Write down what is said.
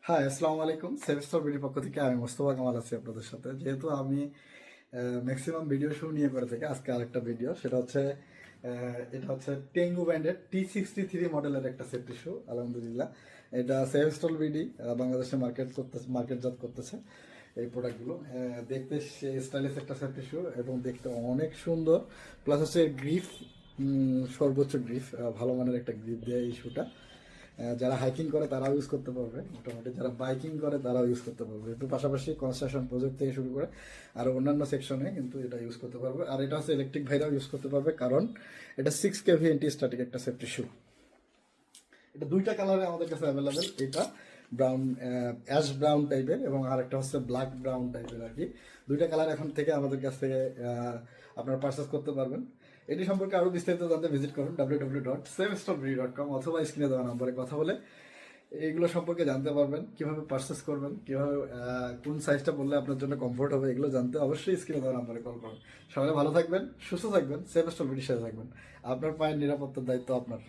হ্যাঁ, আসসালামু আলাইকুম। সেভেস্টর ভিডিওর পক্ষ থেকে আমি মোস্তফা কামাল আছি আপনাদের সাথে। যেহেতু আমি ম্যাক্সিমাম ভিডিও শো নিয়ে করে থাকি, আজকে আরেকটা ভিডিও, সেটা হচ্ছে এটা হচ্ছে টেঙ্গু ব্যান্ডের T63 মডেলের একটা সেফটি শু। আলহামদুলিল্লাহ, এটা সেভেস্টর বিডি বাংলাদেশে মার্কেটজাত করতেছে এই প্রোডাক্টগুলো। দেখতে স্টাইলিশ একটা সেফটি শু এবং দেখতে অনেক সুন্দর। প্লাস হচ্ছে গ্রিপ, সর্বোচ্চ গ্রিপ, ভালো মানের একটা গ্রিপ দেয় এই শুটা। যারা হাইকিং করে তারাও ইউজ করতে পারবে, মোটামুটি যারা বাইকিং করে তারাও ইউজ করতে পারবে। একটু পাশাপাশি কনস্ট্রাকশন প্রজেক্ট থেকে শুরু করে আর অন্যান্য সেকশনে কিন্তু এটা ইউজ করতে পারবে। আর এটা হচ্ছে ইলেকট্রিক ভাইরাও ইউজ করতে পারবে, কারণ এটা 6 kV এন্টি স্ট্যাটিক একটা সেফটি শু। এটা দুইটা কালারে আমাদের কাছে অ্যাভেলেবেল। এটা ব্রাউন, অ্যাশ ব্রাউন টাইপের, এবং আরেকটা হচ্ছে ব্ল্যাক ব্রাউন টাইপের আর কি। দুইটা কালার এখন থেকে আমাদের কাছ থেকে আপনারা পারচেস করতে পারবেন। এটি সম্পর্কে আরও বিস্তারিত জানতে ভিজিট করুন www.savestorebreedy.com অথবা স্ক্রিনে দেওয়া নম্বরে কথা বলে এইগুলো সম্পর্কে জানতে পারবেন। কিভাবে পারচেস করবেন, কিভাবে কোন সাইজটা বললে আপনার জন্য কমফোর্ট হবে, এগুলো জানতে অবশ্যই স্ক্রিনে দেওয়া নম্বরে কল করুন। সবাই ভালো থাকবেন, সুস্থ থাকবেন, সেভ স্টোর ব্রিটিশ সাথে থাকবেন। আপনার পায়ের নিরাপত্তার দায়িত্ব আপনার।